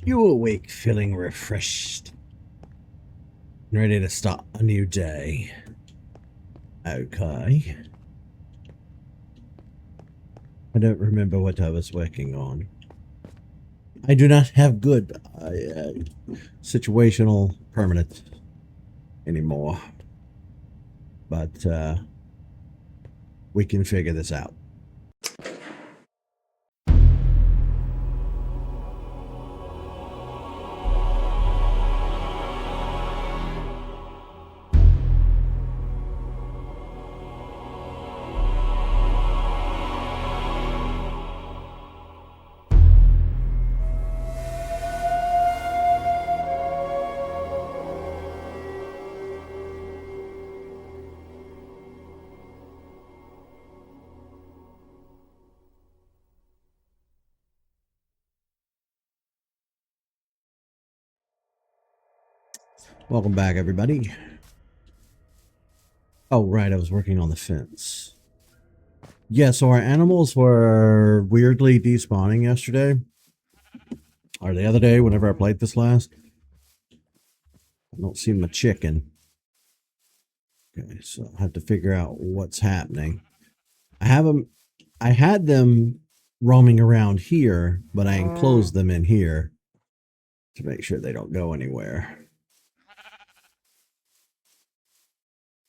You awake feeling refreshed and ready to start a new day. Okay. I don't remember what I was working on. I do not have good situational permanent anymore. But we can figure this out. Welcome back, everybody. Oh, right, I was working on the fence. Yeah, so our animals were weirdly despawning yesterday. Or the other day, whenever I played this last. I don't see my chicken. Okay, so I have to figure out what's happening. I had them roaming around here, but I enclosed them in here to make sure they don't go anywhere.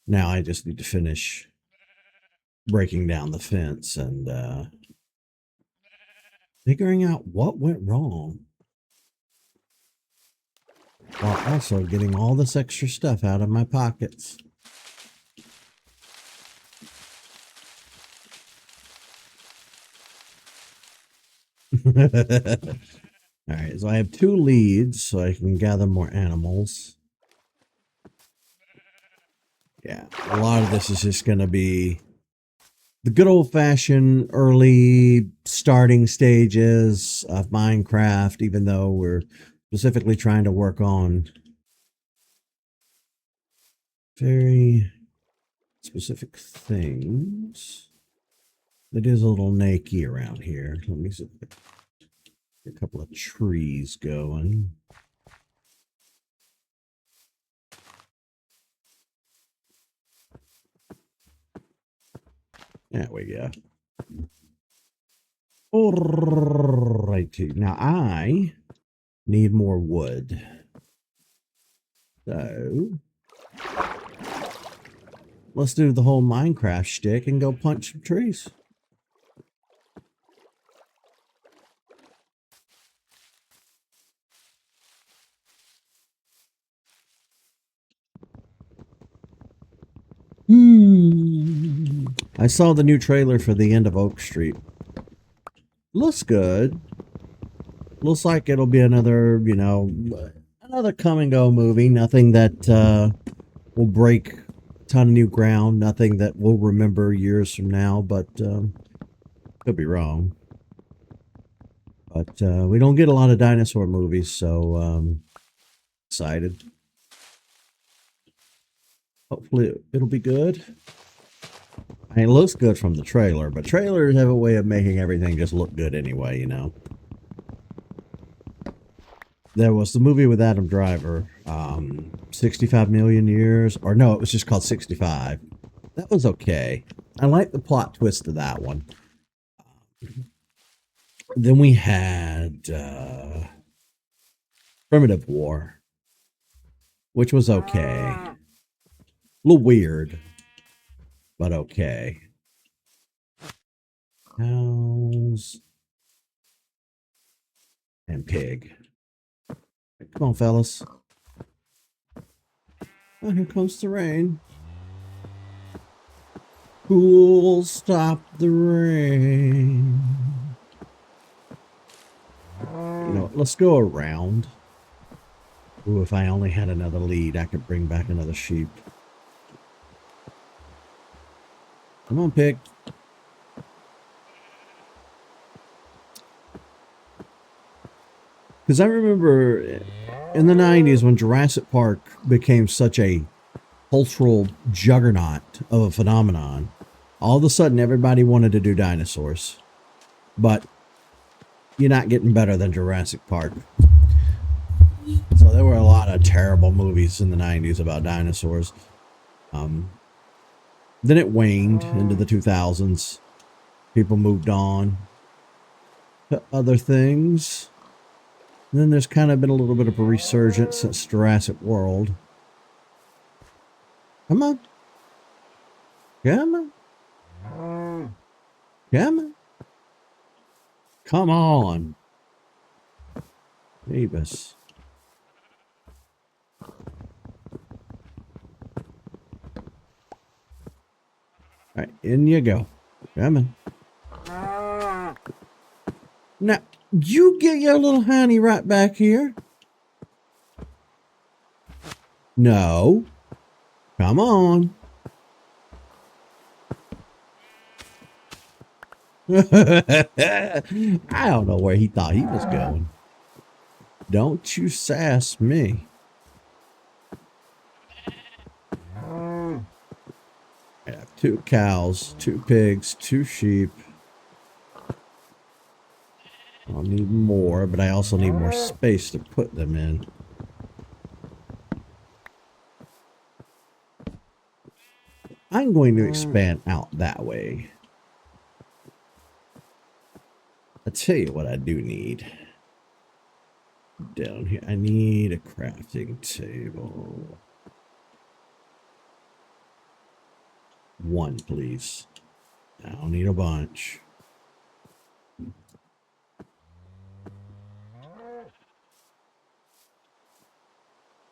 Now I just need to finish breaking down the fence and figuring out what went wrong, while also getting all this extra stuff out of my pockets. Alright, so I have 2 leads, so I can gather more animals. Yeah, a lot of this is just going to be the good old-fashioned early starting stages of Minecraft, even though we're specifically trying to work on very specific things. It is a little nakey around here. Let me see. A couple of trees going. There we go. Alrighty. Now I need more wood. So let's do the whole Minecraft shtick and go punch some trees. I saw the new trailer for the end of Oak Street. Looks good. Looks like it'll be another, you know, another come and go movie. Nothing that will break a ton of new ground. Nothing that we'll remember years from now, but could be wrong. But we don't get a lot of dinosaur movies, so excited. Hopefully it'll be good. I mean, it looks good from the trailer, but trailers have a way of making everything just look good anyway, you know. There was the movie with Adam Driver, 65 Million Years, or no, it was just called 65. That was okay. I like the plot twist of that one. Then we had Primitive War, which was okay. A little weird, but okay. Cows and pig. Come on, fellas. Oh, here comes the rain. Who'll stop the rain? You know, let's go around. Ooh, if I only had another lead, I could bring back another sheep. Come on, pig. Because I remember in the 90s when Jurassic Park became such a cultural juggernaut of a phenomenon, all of a sudden everybody wanted to do dinosaurs. But you're not getting better than Jurassic Park. So there were a lot of terrible movies in the 90s about dinosaurs. Then it waned into the 2000s. People moved on to other things. And then there's kind of been a little bit of a resurgence since Jurassic World. Come on. Come on. Come on. Come on. Davis. All right, in you go. Come on. Now, you get your little honey right back here. No. Come on. I don't know where he thought he was going. Don't you sass me. I have 2 cows, 2 pigs, 2 sheep. I'll need more, but I also need more space to put them in. I'm going to expand out that way. I'll tell you what I do need. Down here, I need a crafting table. 1, please. I don't need a bunch.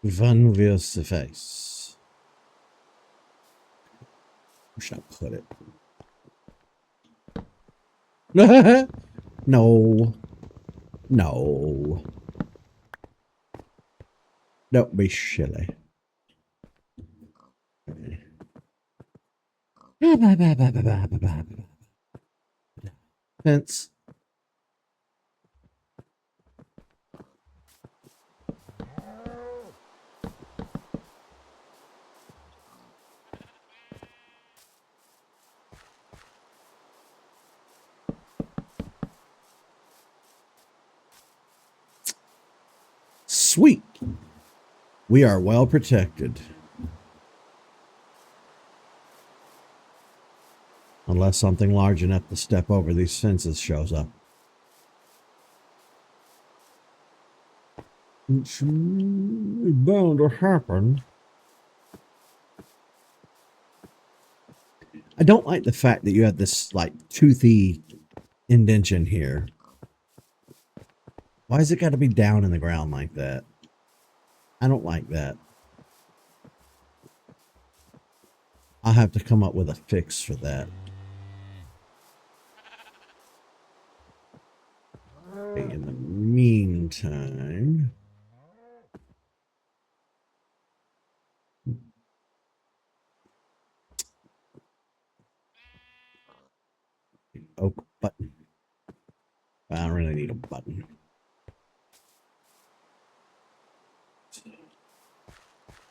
One will suffice. Where should I put it? No. No. Don't be silly. Fence. Sweet. We are well protected. Unless something large enough to step over these fences shows up. It's bound to happen. I don't like the fact that you have this, like, toothy indentation here. Why has it got to be down in the ground like that? I don't like that. I'll have to come up with a fix for that. Okay, in the meantime... Oak button. I don't really need a button.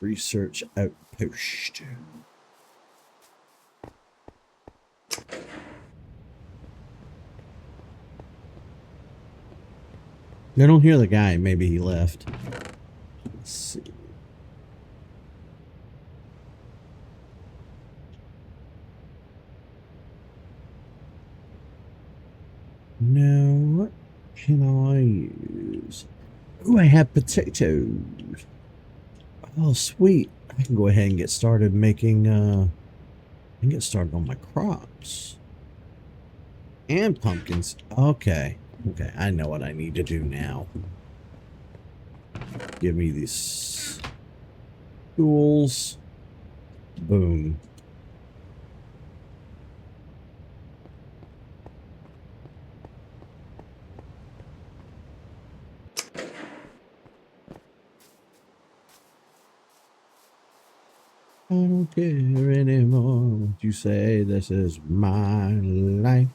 Research outpost. I don't hear the guy. Maybe he left. Let's see. Now, what can I use? Oh, I have potatoes. Oh, sweet. I can go ahead and get started making, I can get started on my crops. And pumpkins. Okay. Okay, I know what I need to do now. Give me these tools. Boom. I don't care anymore what you say. This is my life.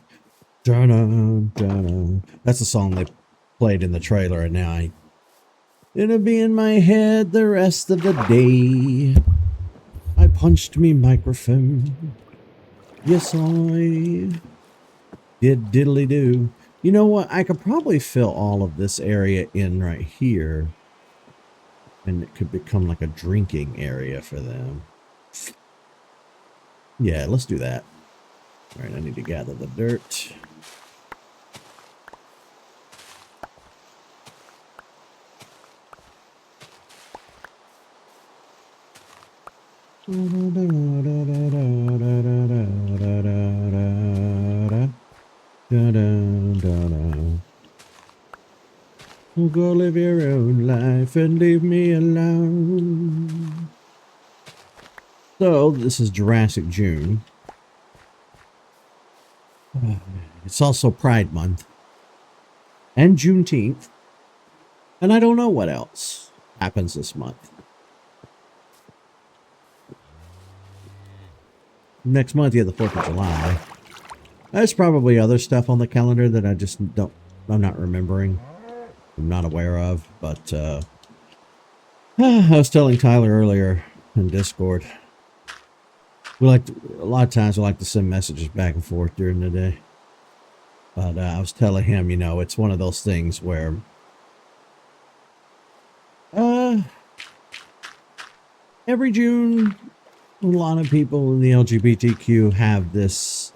Dun-dun, dun-dun. That's the song they played in the trailer, and now it'll be in my head the rest of the day. I punched me microphone. Yes, I did diddly do. You know what? I could probably fill all of this area in right here. And it could become like a drinking area for them. Yeah, let's do that. All right, I need to gather the dirt. Go live your own life and leave me alone. So, this is Jurassic June. It's also Pride Month. And Juneteenth. And I don't know what else happens this month. Next month, you have the 4th of July. There's probably other stuff on the calendar that I'm not remembering. I'm not aware of, but I was telling Tyler earlier in Discord. A lot of times we like to send messages back and forth during the day. But I was telling him, it's one of those things where every June, a lot of people in the LGBTQ have this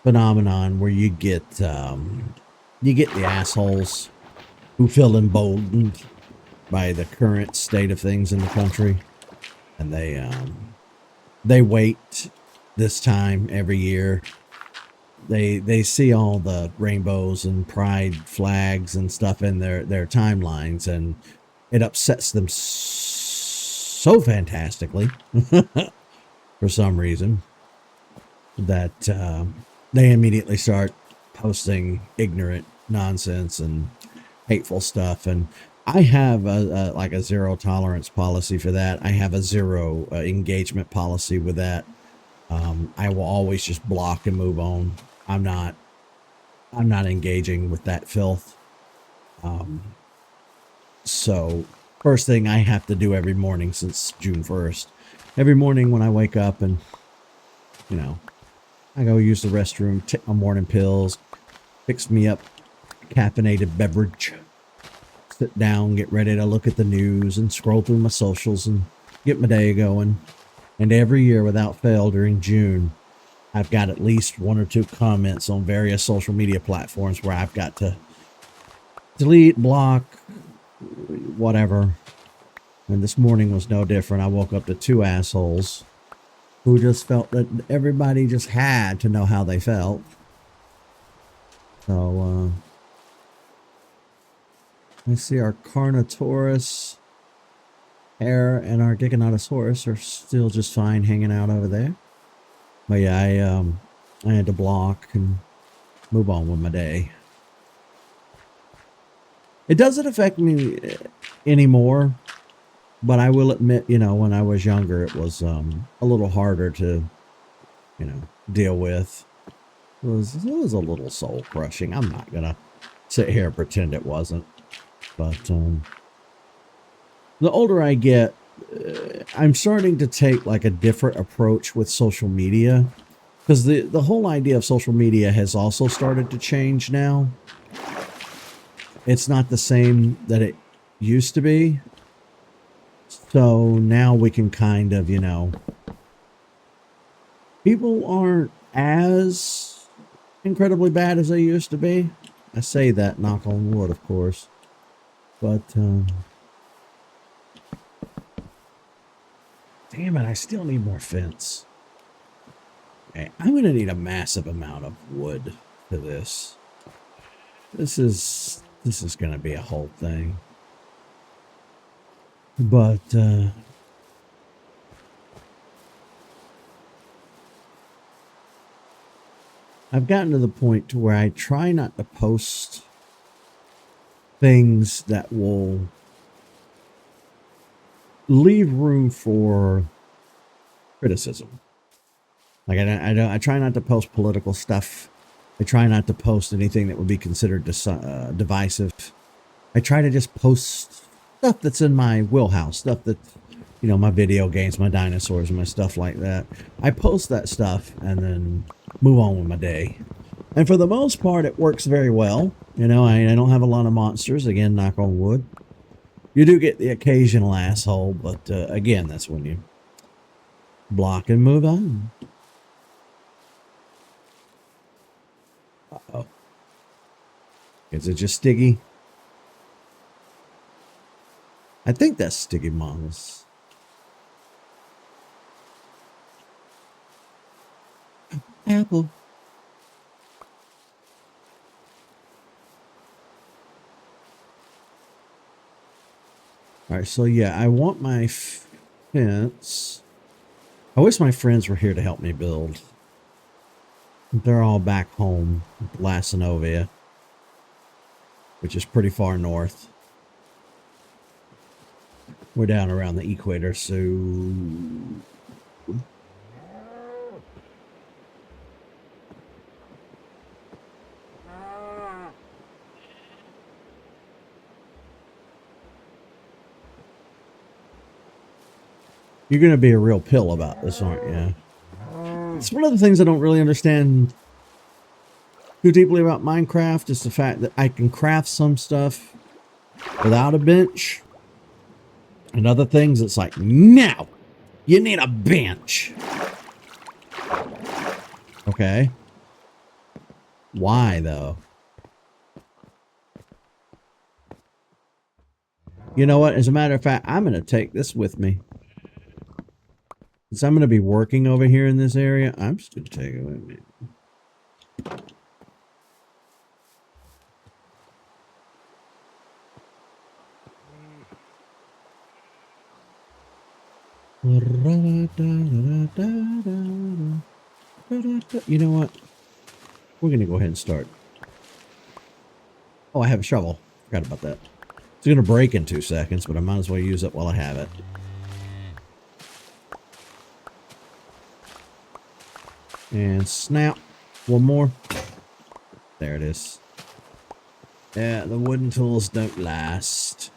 phenomenon where you get the assholes who feel emboldened by the current state of things in the country, and they wait this time every year. They see all the rainbows and pride flags and stuff in their timelines, and it upsets them so fantastically for some reason that they immediately start posting ignorant nonsense and hateful stuff. And I have like a zero tolerance policy for that. I have a zero engagement policy with that. I will always just block and move on. I'm not engaging with that filth. So first thing I have to do every morning since June 1st, every morning when I wake up and, I go use the restroom, take my morning pills, fix me up a caffeinated beverage, sit down, get ready to look at the news and scroll through my socials and get my day going. And every year without fail during June, I've got at least 1 or 2 comments on various social media platforms where I've got to delete, block, whatever. And this morning was no different. I woke up to 2 assholes who just felt that everybody just had to know how they felt. So, I see our Carnotaurus Hare and our Giganotosaurus are still just fine hanging out over there. But yeah, I had to block and move on with my day. It doesn't affect me anymore, but I will admit, when I was younger, it was a little harder to, deal with. It was a little soul crushing. I'm not gonna sit here and pretend it wasn't. But the older I get, I'm starting to take like a different approach with social media, because the whole idea of social media has also started to change now. It's not the same that it used to be. So now we can kind of, people aren't as incredibly bad as they used to be. I say that, knock on wood, of course. But, damn it, I still need more fence. Okay, I'm going to need a massive amount of wood for this. This is going to be a whole thing. But, I've gotten to the point to where I try not to post things that will leave room for criticism. Like I try not to post political stuff. I try not to post anything that would be considered divisive. I try to just post stuff that's in my wheelhouse, stuff that, my video games, my dinosaurs, my stuff like that. I post that stuff and then move on with my day. And for the most part, it works very well. I don't have a lot of monsters. Again, knock on wood. You do get the occasional asshole, but again, that's when you block and move on. Uh-oh. Is it just Stiggy? I think that's Stiggy Mongols. Apple. Alright, so yeah, I want my fence. I wish my friends were here to help me build. They're all back home, Lasanovia, which is pretty far north. We're down around the equator, so you're going to be a real pill about this, aren't you? It's one of the things I don't really understand too deeply about Minecraft is the fact that I can craft some stuff without a bench. And other things, it's like, no, you need a bench. Okay. Why, though? You know what? As a matter of fact, I'm going to take this with me. Since I'm going to be working over here in this area, I'm just going to take it with me. You know what? We're going to go ahead and start. Oh, I have a shovel. Forgot about that. It's going to break in 2 seconds, but I might as well use it while I have it. And snap. One more. There it is. Yeah, the wooden tools don't last.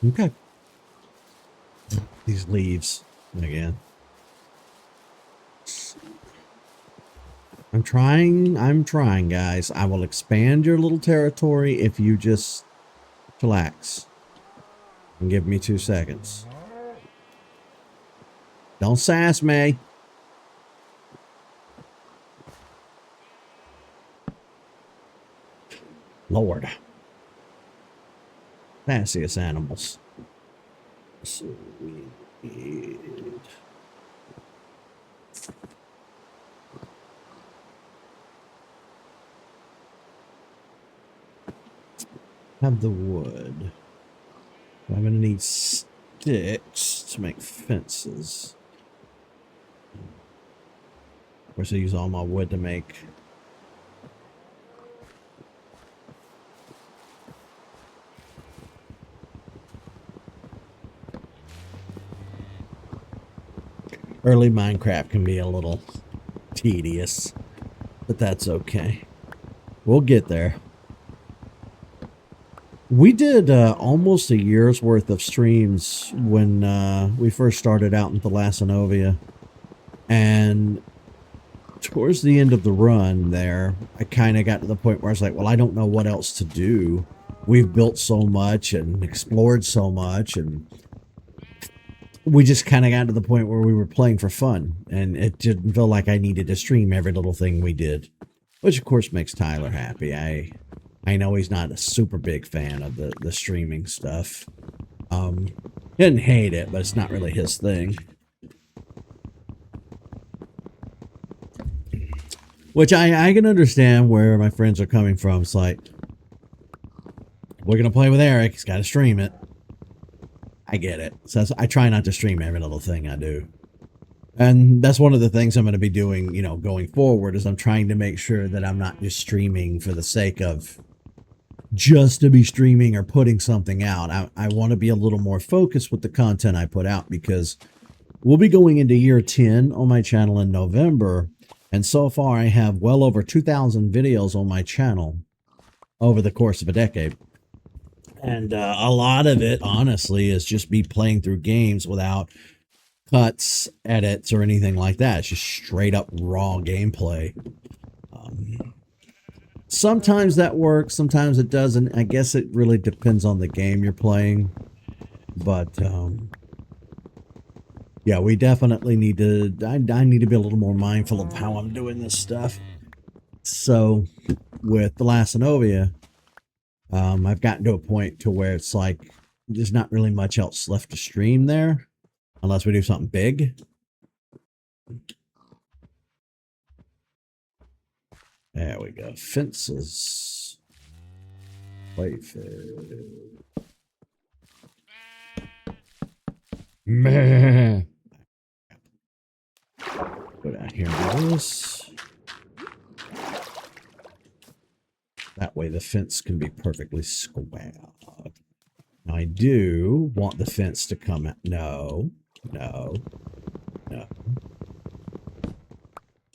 Okay. These leaves again. I'm trying, guys. I will expand your little territory if you just relax and give me 2 seconds. Don't sass me. Lord. Sassiest animals. So we need... have the wood. I'm going to need sticks to make fences. Of course, I use all my wood to make... early Minecraft can be a little tedious, but that's okay. We'll get there. We did almost a year's worth of streams when we first started out in Thalassinovia. And towards the end of the run there, I kind of got to the point where I was like, well, I don't know what else to do. We've built so much and explored so much, and we just kind of got to the point where we were playing for fun. And it didn't feel like I needed to stream every little thing we did. Which, of course, makes Tyler happy. I know he's not a super big fan of the streaming stuff. He doesn't hate it, but it's not really his thing. Which I can understand where my friends are coming from. It's like, We're going to play with Eric. He's got to stream it. I get it. So I try not to stream every little thing I do. And that's one of the things I'm going to be doing, you know, going forward, is I'm trying to make sure that I'm not just streaming for the sake of just to be streaming or putting something out. I want to be a little more focused with the content I put out, because we'll be going into year 10 on my channel in November. And so far I have well over 2,000 videos on my channel over the course of a decade. And a lot of it, honestly, is just me playing through games without cuts, edits, or anything like that. It's just straight up raw gameplay. Sometimes that works, sometimes it doesn't. I guess it really depends on the game you're playing. But yeah, we definitely need to, I need to be a little more mindful of how I'm doing this stuff. So with The Last Synovia, I've gotten to a point to where it's like there's not really much else left to stream there unless we do something big. There we go. Fences. Playfield. Man. Go down here and do this. That way the fence can be perfectly square. Now I do want the fence to come out. No. No. No.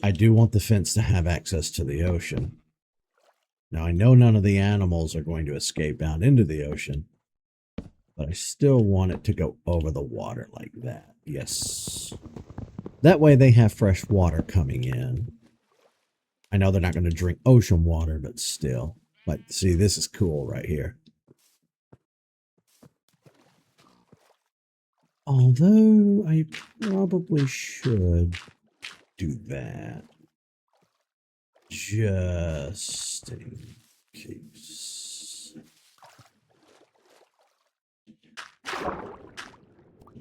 I do want the fence to have access to the ocean. Now, I know none of the animals are going to escape out into the ocean, but I still want it to go over the water like that. Yes. That way they have fresh water coming in. I know they're not going to drink ocean water, but still. But see, this is cool right here. Although I probably should do that. Just in case.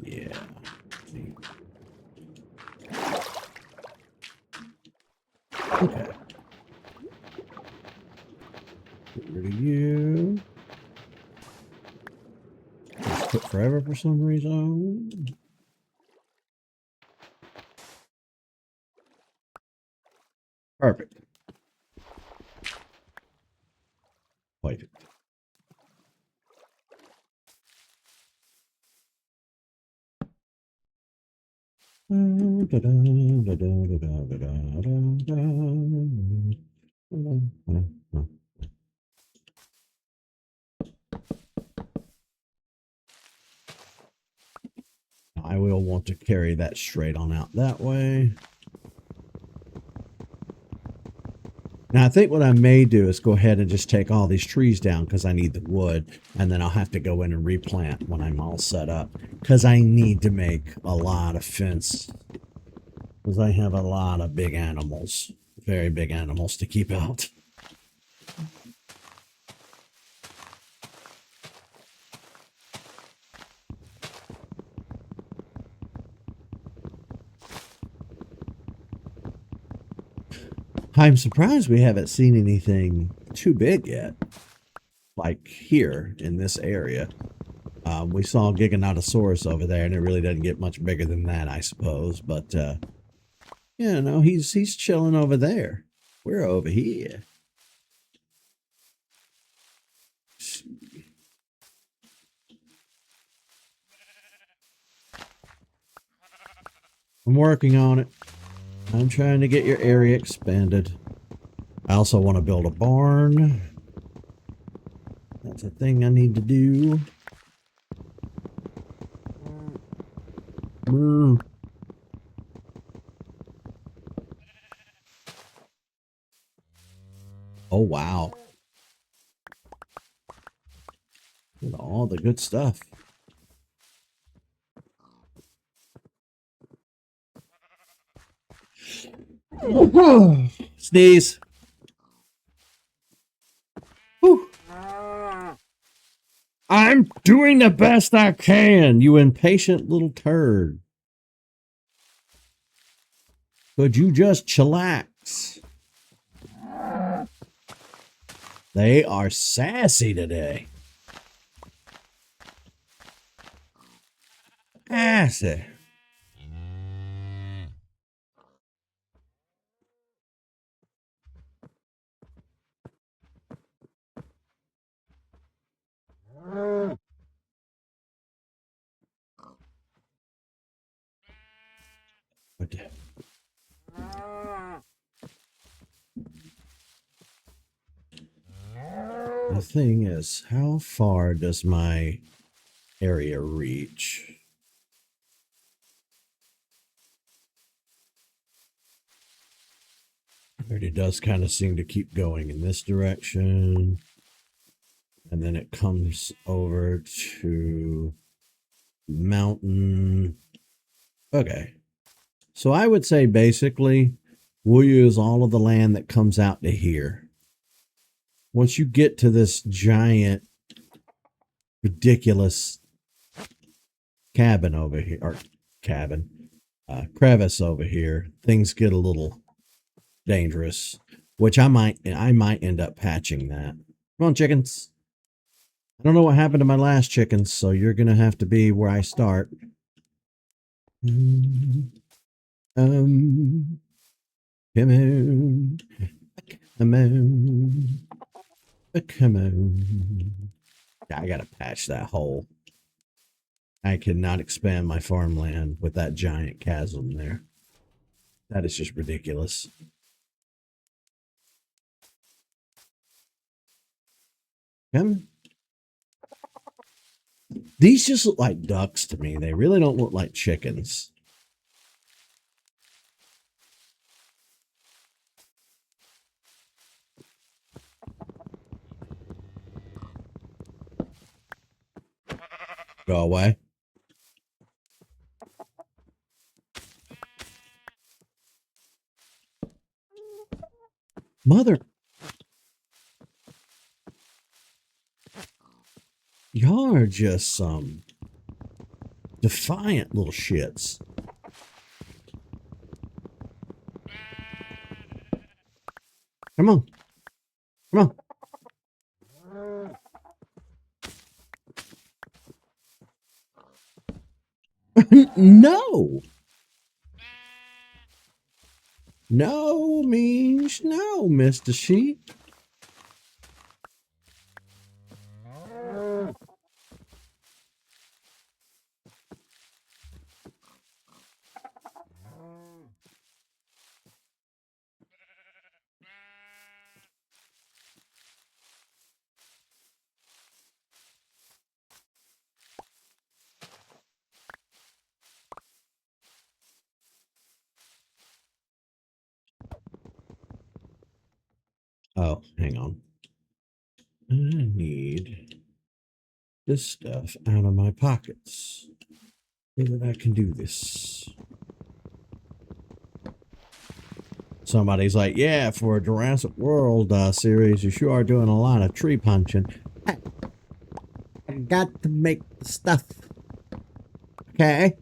Yeah. Okay. Get rid of you. Just took forever for some reason. Perfect. Perfect. I will want to carry that straight on out that way. Now, I think what I may do is go ahead and just take all these trees down because I need the wood, and then I'll have to go in and replant when I'm all set up, because I need to make a lot of fence, because I have a lot of big animals, very big animals to keep out. I'm surprised we haven't seen anything too big yet. Like here in this area. We saw Giganotosaurus over there, and it really doesn't get much bigger than that, I suppose. But, yeah, no, he's chilling over there. We're over here. I'm working on it. I'm trying to get your area expanded. I also want to build a barn. That's a thing I need to do. Oh, wow. Look at all the good stuff. Sneeze. Whew. I'm doing the best I can, you impatient little turd. Could you just chillax? They are sassy today. see. Okay. The thing is, how far does my area reach? It does kind of seem to keep going in this direction. And then it comes over to mountain. Okay. So I would say basically we'll use all of the land that comes out to here. Once you get to this giant, ridiculous cabin over here, or crevice over here, things get a little dangerous, which I might end up patching that. Come on, chickens. I don't know what happened to my last chickens, so you're gonna have to be where I start. Come on. Come on. Come on. Come on. I gotta patch that hole. I cannot expand my farmland with that giant chasm there. That is just ridiculous. Come. These just look like ducks to me. They really don't look like chickens. Go away. Mother. Y'all are just some defiant little shits. Come on. Come on. No. No means no, Mr. Sheep. Oh, hang on. I need this stuff out of my pockets so that I can do this. Somebody's like, yeah, for a Jurassic World series, you sure are doing a lot of tree punching. I got to make the stuff. Okay?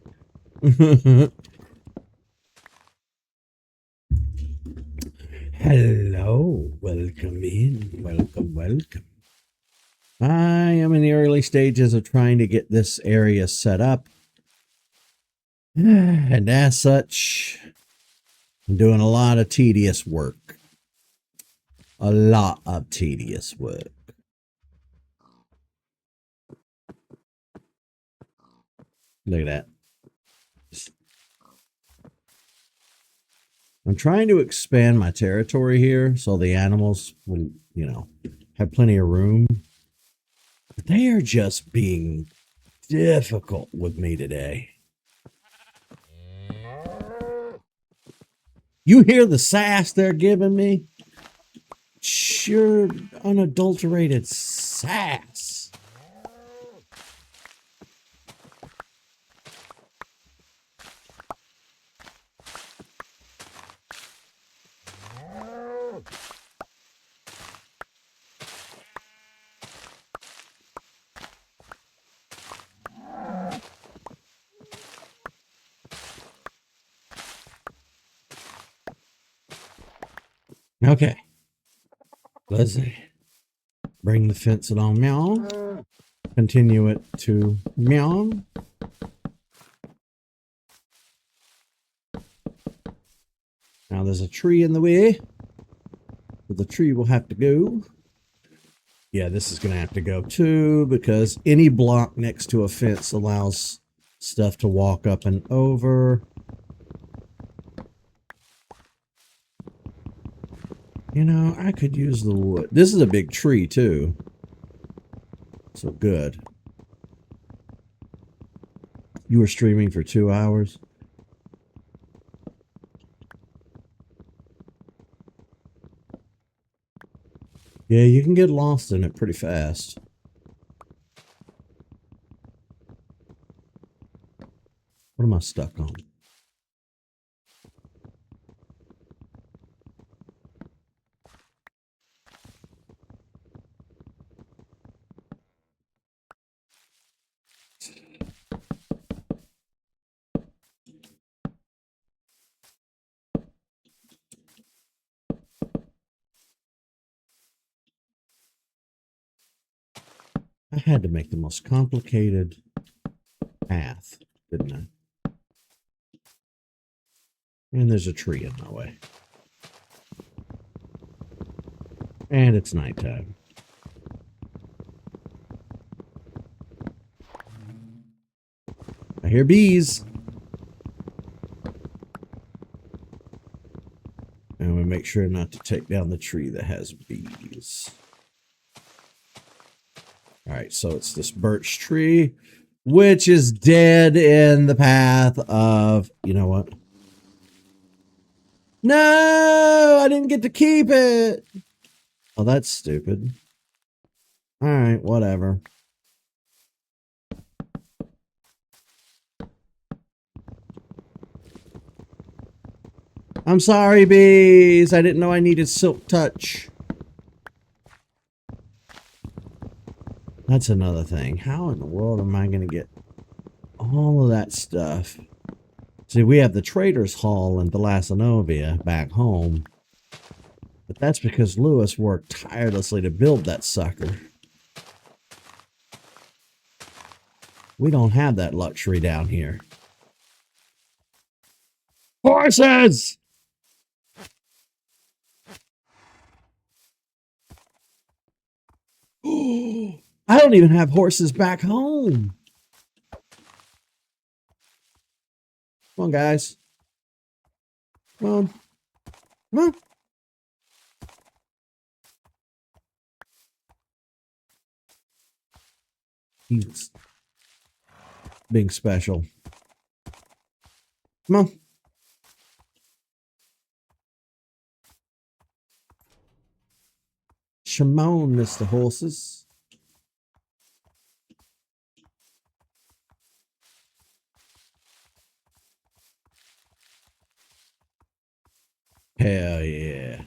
Hello. Welcome in. Welcome, welcome. I am in the early stages of trying to get this area set up. And as such, I'm doing a lot of tedious work. A lot of tedious work. Look at that. I'm trying to expand my territory here so the animals will, have plenty of room. But they are just being difficult with me today. You hear the sass they're giving me? Sure, unadulterated sass. Okay. Let's bring the fence along. Meow. Continue it to meow. Now there's a tree in the way. But the tree will have to go. Yeah, this is going to have to go too, because any block next to a fence allows stuff to walk up and over. You know, I could use the wood. This is a big tree too. So good. You were streaming for 2 hours? Yeah, you can get lost in it pretty fast. What am I stuck on? I had to make the most complicated path, didn't I? And there's a tree in my way. And it's nighttime. I hear bees. And we make sure not to take down the tree that has bees. All right, so it's this birch tree, which is dead in the path of, you know what? No, I didn't get to keep it. Oh, that's stupid. All right, whatever. I'm sorry, bees. I didn't know I needed silk touch. That's another thing. How in the world am I going to get all of that stuff? See, we have the Trader's Hall in Thalassinovia back home. But that's because Lewis worked tirelessly to build that sucker. We don't have that luxury down here. Horses! I don't even have horses back home. Come on, guys. Come on. Come on. He's being special. Come on. Shimon, Mr. Horses. Hell yeah.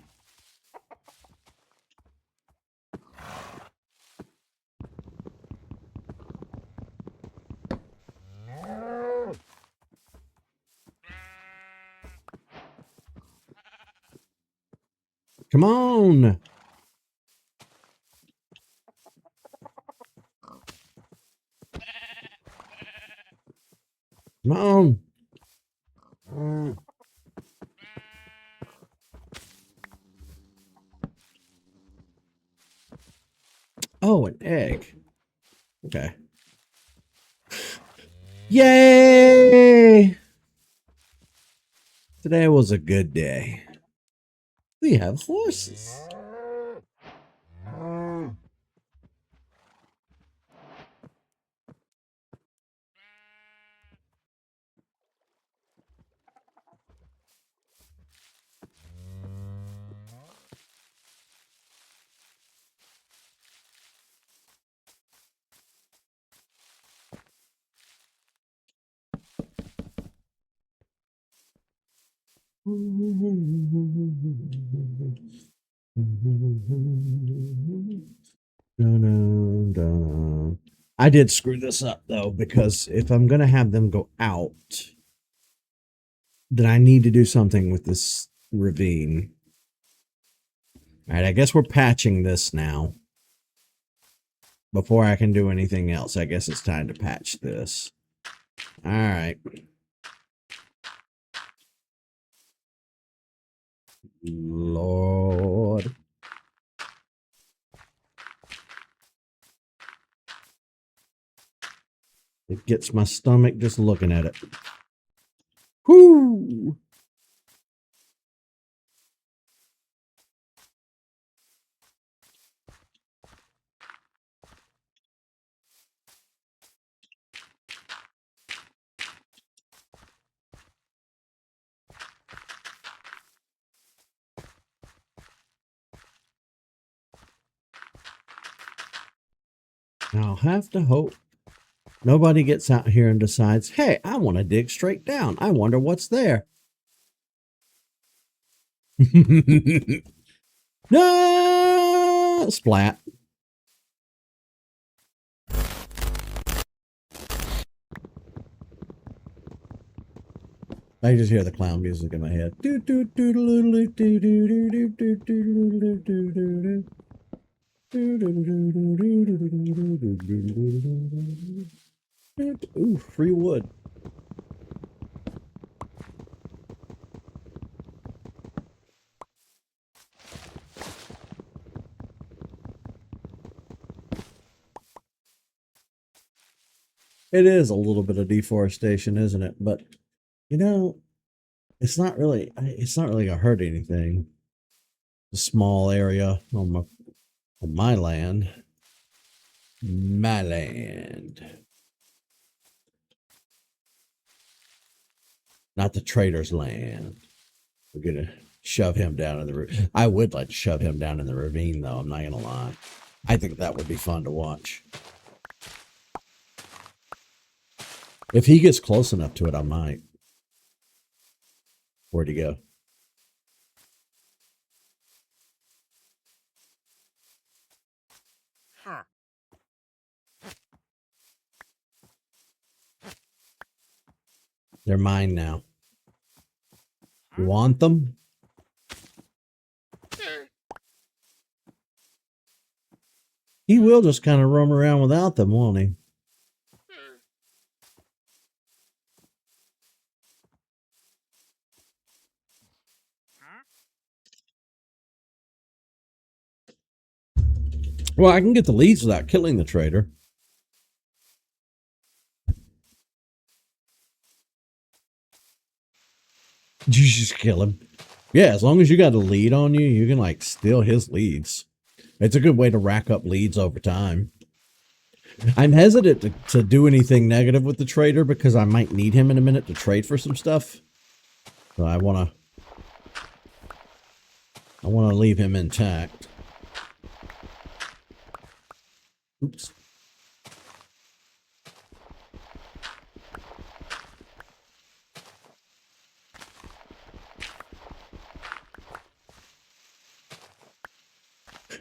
Come on. Come on. Oh, an egg. Okay. Yay! Today was a good day. We have horses. I did screw this up though, because if I'm gonna have them go out, then I need to do something with this ravine. All right, I guess we're patching this now. Before I can do anything else, I guess it's time to patch this. All right. Lord. It gets my stomach just looking at it. Whoo! I'll have to hope nobody gets out here and decides, hey, I want to dig straight down. I wonder what's there. No! Splat. I just hear the clown music in my head. Ooh, free wood. It is a little bit of deforestation, isn't it? But you know, it's not really gonna hurt anything. A small area on my land. My land. Not the trader's land. We're gonna shove him down in the I would like to shove him down in the ravine though, I'm not gonna lie. I think that would be fun to watch. If he gets close enough to it, I might. Where'd he go? They're mine now. You want them? He will just kind of roam around without them, won't he? Well, I can get the leads without killing the trader. You just kill him. Yeah, as long as you got a lead on you, you can like steal his leads. It's a good way to rack up leads over time. I'm hesitant to do anything negative with the trader because I might need him in a minute to trade for some stuff. So I wanna leave him intact. Oops.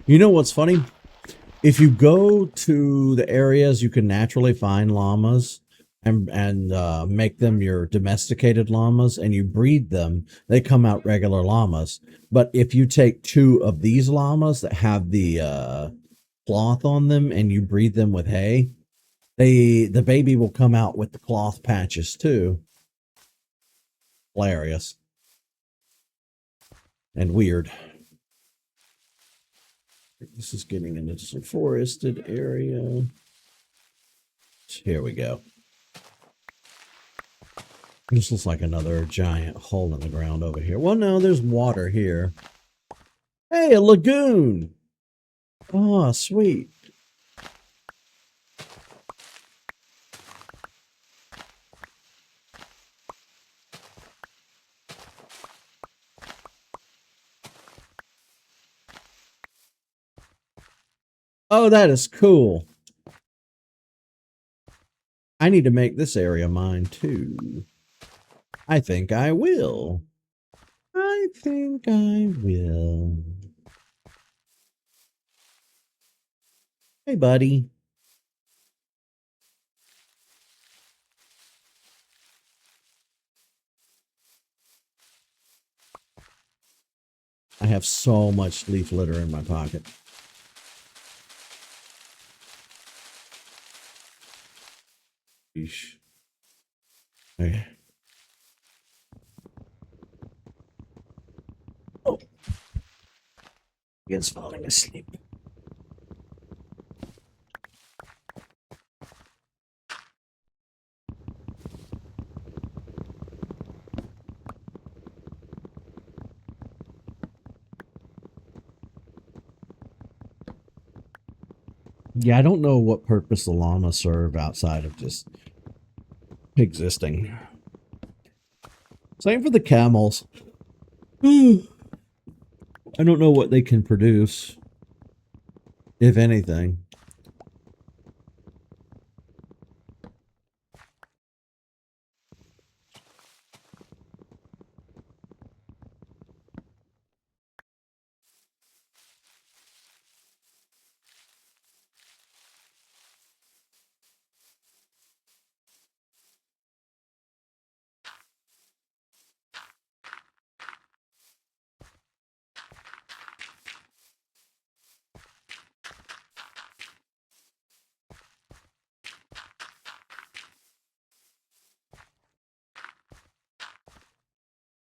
You know what's funny? If you go to the areas you can naturally find llamas and make them your domesticated llamas and you breed them, they come out regular llamas. But if you take two of these llamas that have the cloth on them and you breed them with hay, the baby will come out with the cloth patches too. Hilarious and weird. This is getting into some forested area. Here we go. This looks like another giant hole in the ground over here. Well, no, there's water here. Hey, a lagoon. Oh, sweet. Oh, that is cool. I need to make this area mine too. I think I will. I think I will. Hey, buddy. I have so much leaf litter in my pocket. Yeesh. Okay. Oh, It's falling asleep. Yeah, I don't know what purpose the llamas serve outside of just existing. Same for the camels. I don't know what they can produce, if anything.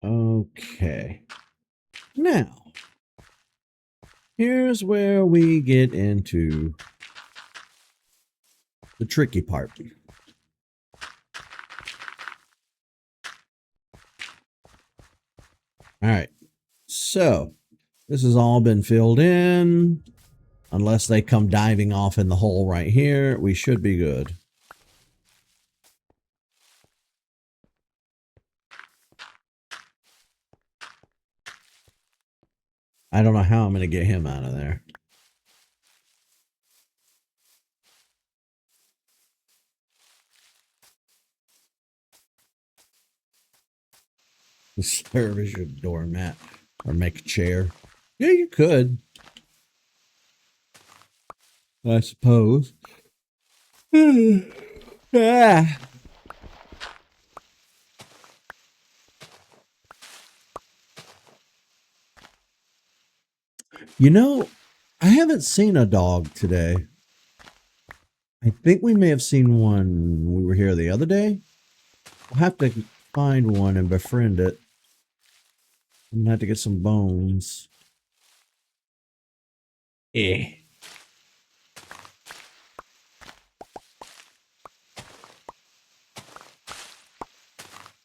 Okay. Now, here's where we get into the tricky part. All right. So, this has all been filled in. Unless they come diving off in the hole right here, we should be good. I don't know how I'm going to get him out of there. Serve as your doormat or make a chair. Yeah, you could. I suppose. Ah. You know, I haven't seen a dog today. I think we may have seen one when we were here the other day. We'll have to find one and befriend it. I'm gonna have to get some bones. Eh.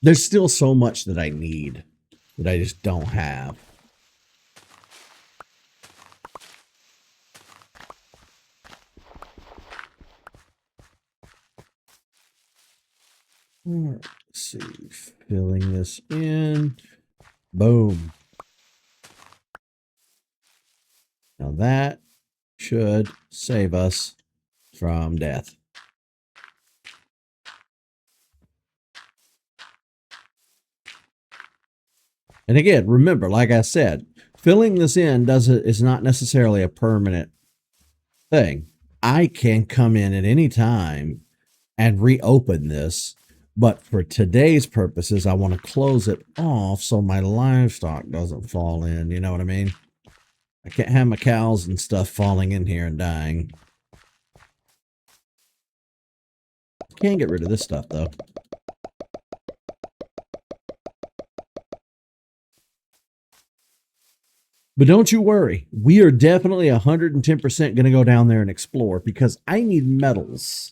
There's still so much that I need that I just don't have. Let's see. Filling this in. Boom. Now that should save us from death. And again, remember, like I said, filling this in is not necessarily a permanent thing. I can come in at any time and reopen this, but for today's purposes, I want to close it off so my livestock doesn't fall in. You know what I mean? I can't have my cows and stuff falling in here and dying. Can't get rid of this stuff though. But don't you worry. We are definitely 110% going to go down there and explore because I need metals.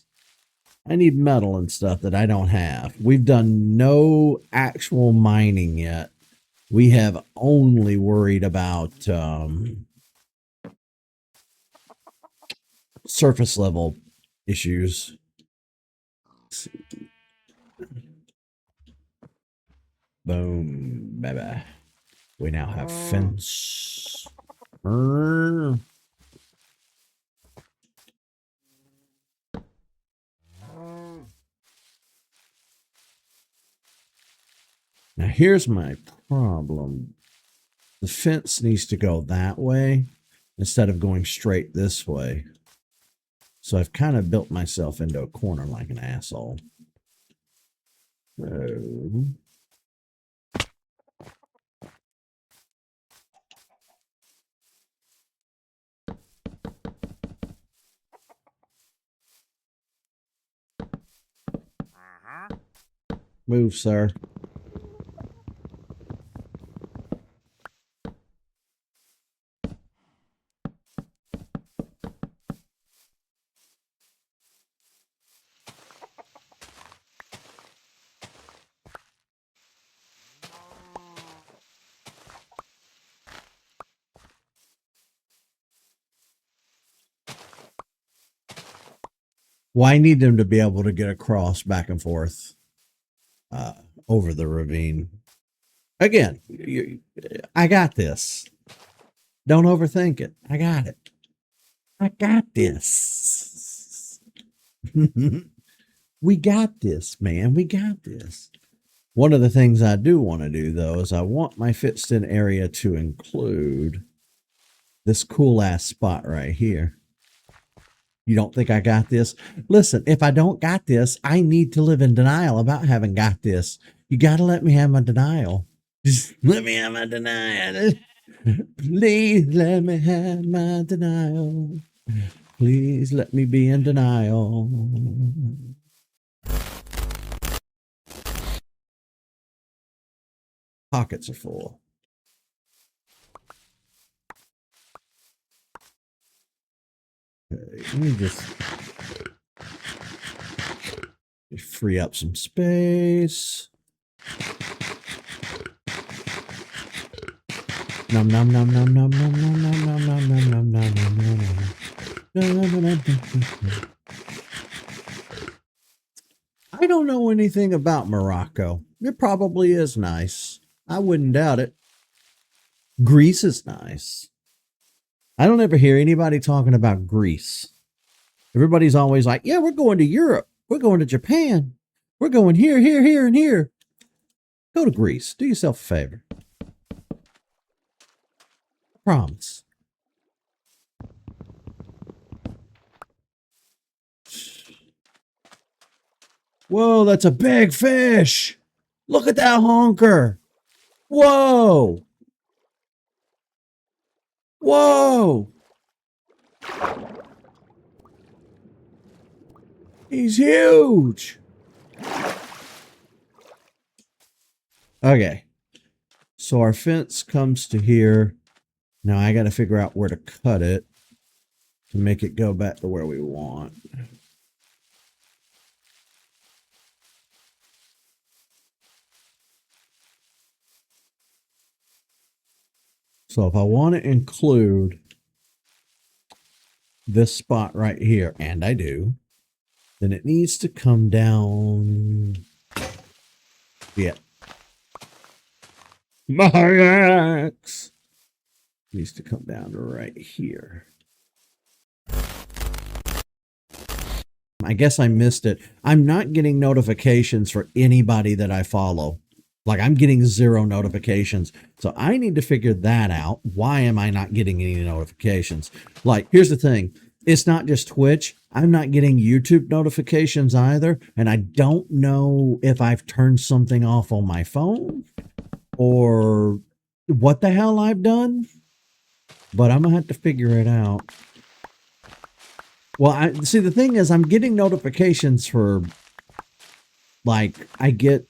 I need metal and stuff that I don't have. We've done no actual mining yet. We have only worried about surface level issues. Boom. Bye-bye. We now have fence. Now here's my problem. The fence needs to go that way instead of going straight this way. So I've kind of built myself into a corner like an asshole. So move, sir. Well, I need them to be able to get across back and forth uh, over the ravine. Again, I got this. Don't overthink it. I got it. I got this. We got this, man. We got this. One of the things I do want to do, though, is I want my fenced in area to include this cool ass spot right here. You don't think I got this? Listen, if I don't got this, I need to live in denial about having got this. You got to let me have my denial. Just let me have my denial. Please let me have my denial. Please let me be in denial. Pockets are full. Okay, let me just free up some space. Nom nom nom nom nom nom nom nom nom nom nom nom nom nom nom. I don't know anything about Morocco. It probably is nice. I wouldn't doubt it. Greece is nice. I don't ever hear anybody talking about Greece. Everybody's always like, yeah, we're going to Europe. We're going to Japan. We're going here, here, here, and here. Go to Greece. Do yourself a favor. Promise. Whoa, that's a big fish. Look at that honker. Whoa. Whoa. He's huge. Okay. So our fence comes to here. Now I got to figure out where to cut it to make it go back to where we want. So if I want to include this spot right here, and I do, then it needs to come down. Yeah. My axe needs to come down to right here. I guess I missed it. I'm not getting notifications for anybody that I follow. Like, I'm getting 0 notifications. So I need to figure that out. Why am I not getting any notifications? Like, here's the thing. It's not just Twitch. I'm not getting YouTube notifications either. And I don't know if I've turned something off on my phone or what the hell I've done. But I'm going to have to figure it out. Well, see, the thing is, I'm getting notifications for, like, I get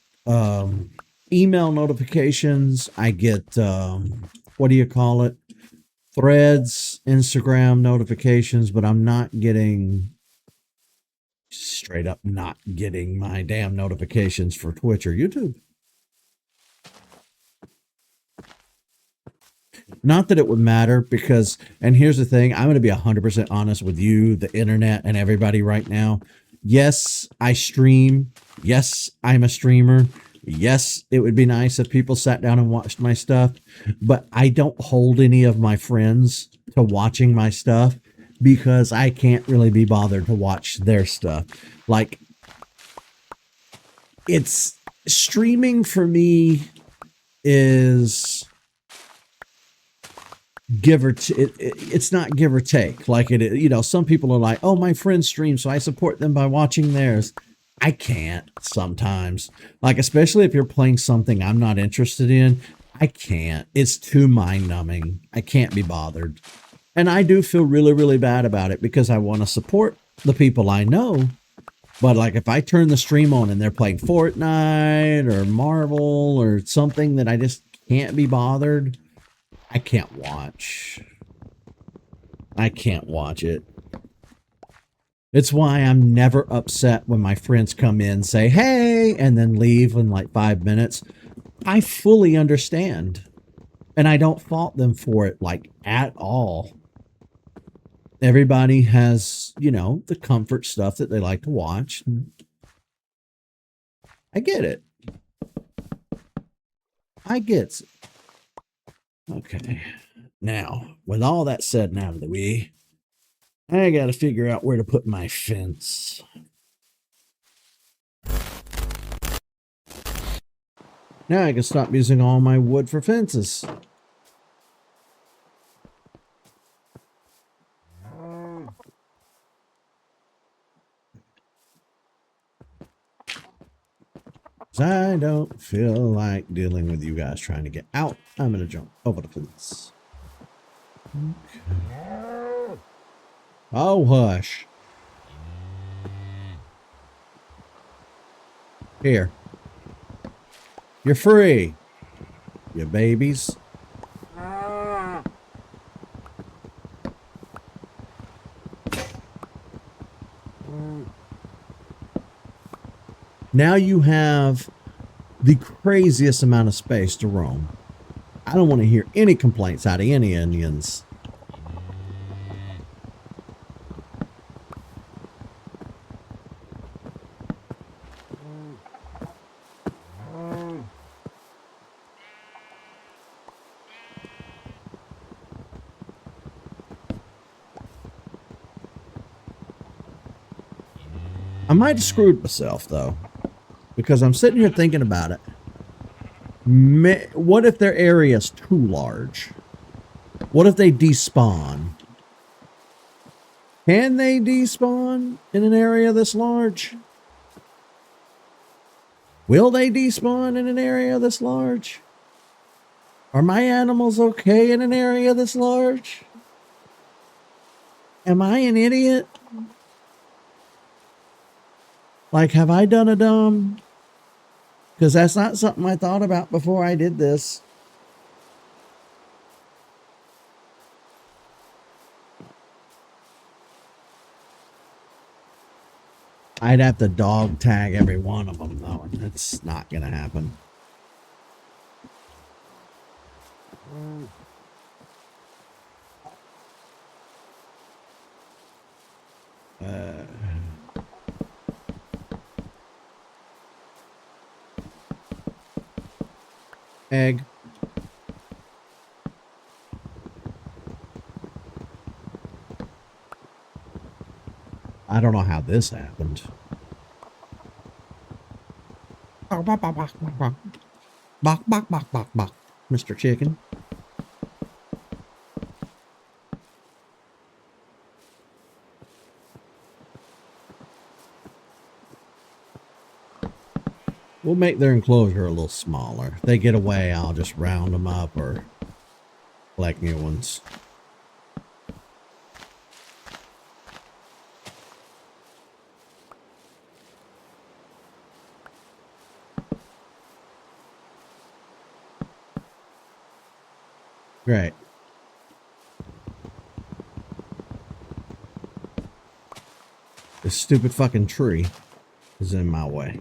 email notifications. I get, what do you call it? Threads, Instagram notifications, but I'm not getting, straight up not getting my damn notifications for Twitch or YouTube. Not that it would matter because, and here's the thing, I'm going to be 100% honest with you, the internet, and everybody right now. Yes, I stream. Yes, I'm a streamer. Yes, it would be nice if people sat down and watched my stuff, but I don't hold any of my friends to watching my stuff because I can't really be bothered to watch their stuff. Like, it's streaming for me is give or it's not give or take. Like, it, you know, some people are like, oh, my friends stream, so I support them by watching theirs. I can't sometimes, like, especially if you're playing something I'm not interested in. I can't. It's too mind numbing. I can't be bothered. And I do feel really, really bad about it because I want to support the people I know. But like, if I turn the stream on and they're playing Fortnite or Marvel or something that I just can't be bothered, I can't watch. I can't watch it. It's why I'm never upset when my friends come in, say, hey, and then leave in like 5 minutes. I fully understand. And I don't fault them for it, like, at all. everybody has, you know, the comfort stuff that they like to watch. I get it. I get it. Okay. Now, with all that said and out of the way, I got to figure out where to put my fence. Now I can stop using all my wood for fences. I don't feel like dealing with you guys trying to get out. I'm going to jump over the fence. Okay. Oh, hush. Here. You're free, you babies. Now you have the craziest amount of space to roam. I don't want to hear any complaints out of any Indians. I might have screwed myself, though, because I'm sitting here thinking about it. What if their area's too large? What if they despawn? Can they despawn in an area this large? Will they despawn in an area this large? Are my animals okay in an area this large? Am I an idiot? Like, have I done a dumb? Because that's not something I thought about before I did this. I'd have to dog tag every one of them, though, and that's not going to happen. Egg. I don't know how this happened. Bok, bok, bok, bok, bok, bok. Bok, bok, bok, bok, bok. Mr. Chicken. We'll make their enclosure a little smaller. If they get away, I'll just round them up or collect new ones. Great. This stupid fucking tree is in my way.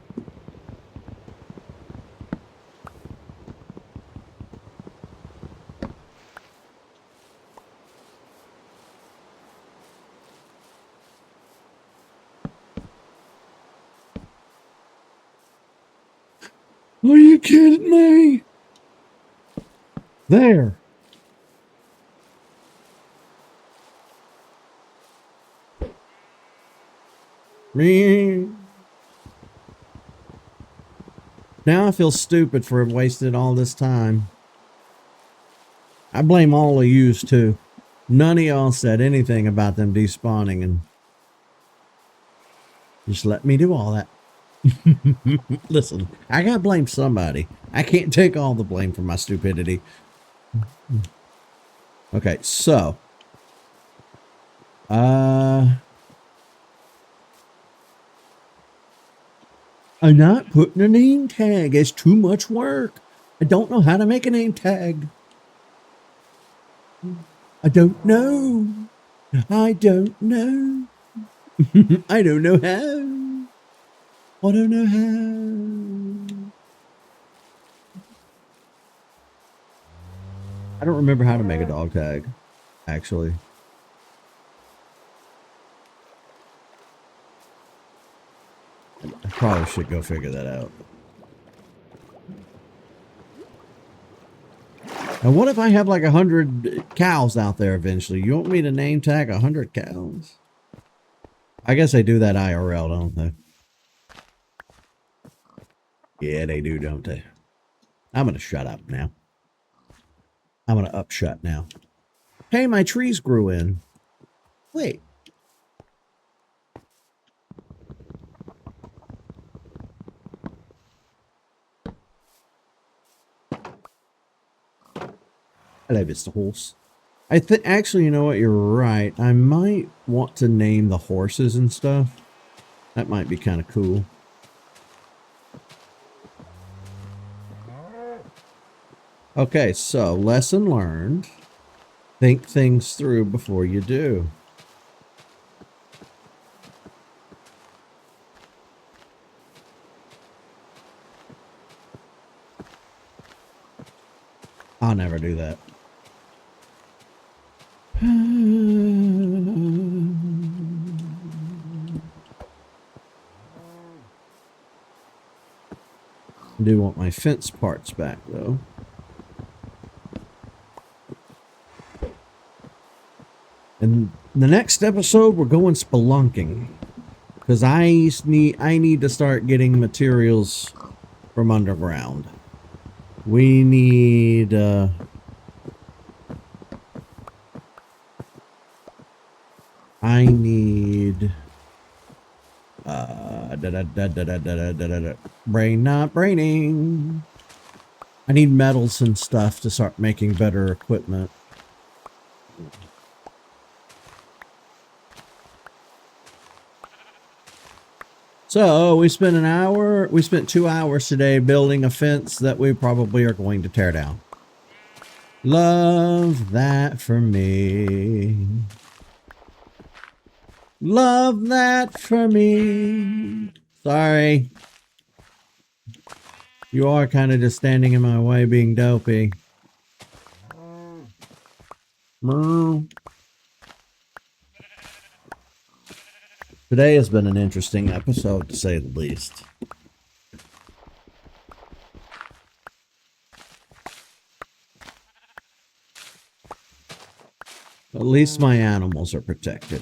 Are you kidding me? There. Me. Now I feel stupid for wasting all this time. I blame all of yous too. None of y'all said anything about them despawning and just let me do all that. Listen, I gotta blame somebody. I can't take all the blame for my stupidity. Okay, so I'm not putting a name tag. It's too much work. I don't know how to make a name tag. I don't know. I don't know. I don't know how. I don't know how. I don't remember how to make a dog tag, actually. I probably should go figure that out. And what if I have like 100 cows out there eventually? You want me to name tag 100 cows? I guess they do that IRL, don't they? Yeah, they do, don't they? I'm going to shut up now. I'm going to upshut now. Hey, my trees grew in. Wait. Hello, Mr. Horse. I think, actually, you know what? You're right. I might want to name the horses and stuff. That might be kind of cool. Okay, so lesson learned. Think things through before you do. I'll never do that. I do want my fence parts back, though. In the next episode, we're going spelunking. Because I need to start getting materials from underground. We need... I need... brain not braining. I need metals and stuff to start making better equipment. So we spent 2 hours today building a fence that we probably are going to tear down. Love that for me. Love that for me. Sorry. You are kind of just standing in my way being dopey. Today has been an interesting episode, to say the least. At least my animals are protected.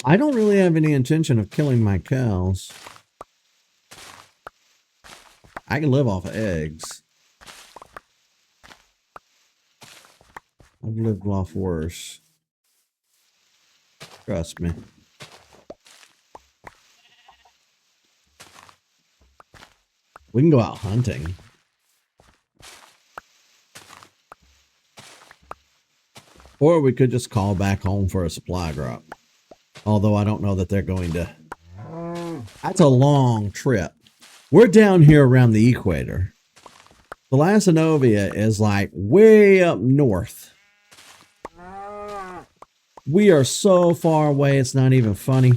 I don't really have any intention of killing my cows. I can live off of eggs. I've lived off worse. Trust me. We can go out hunting. Or we could just call back home for a supply drop. Although I don't know that they're going to. That's a long trip. We're down here around the equator. The Lacenovia is like way up north. We are so far away, it's not even funny.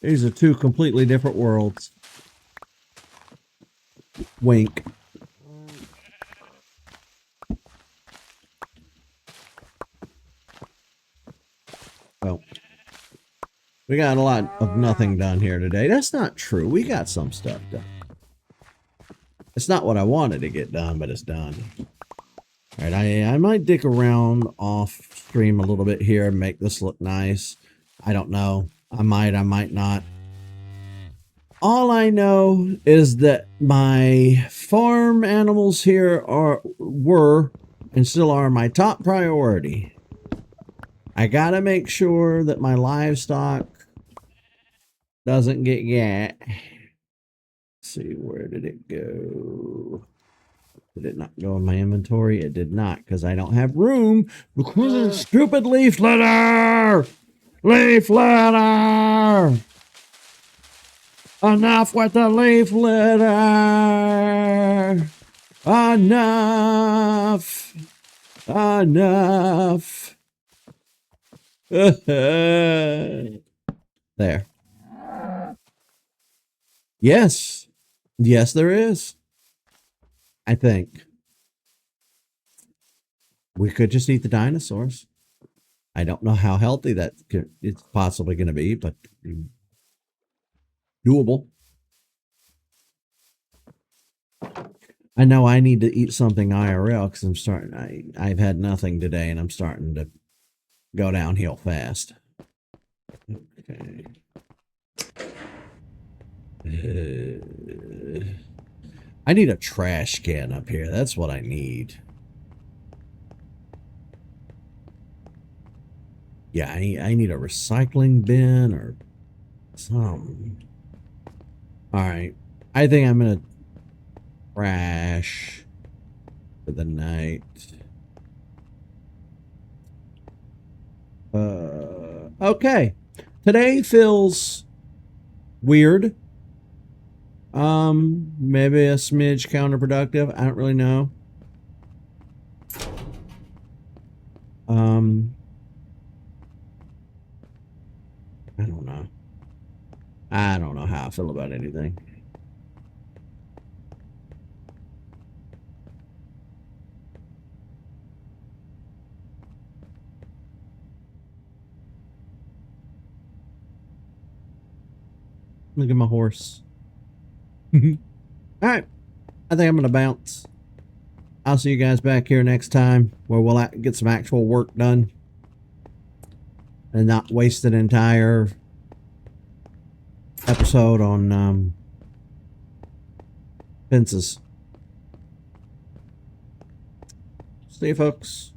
These are two completely different worlds. Wink. Oh. We got a lot of nothing done here today. That's not true. We got some stuff done. It's not what I wanted to get done, but it's done. All right, I might dick around off stream a little bit here and make this look nice. I don't know. I might not. All I know is that my farm animals here were and still are my top priority. I gotta make sure that my livestock doesn't get gat. Let's see, where did it go? Did it not go in my inventory? It did not, because I don't have room because of the stupid leaf litter! Leaf litter! Enough with the leaf litter! Enough! Enough! There. Yes. Yes, there is. I think. We could just eat the dinosaurs. I don't know how healthy it's possibly going to be, but doable. I know I need to eat something IRL because I've had nothing today and I'm starting to go downhill fast. Okay. I need a trash can up here. That's what I need. Yeah, I need a recycling bin or something. All right. I think I'm going to crash for the night. Okay. Today feels weird. Maybe a smidge counterproductive. I don't really know. I don't know. I don't know how I feel about anything. Look at my horse. All right. I think I'm going to bounce. I'll see you guys back here next time where we'll get some actual work done and not waste an entire episode on fences. See you, folks.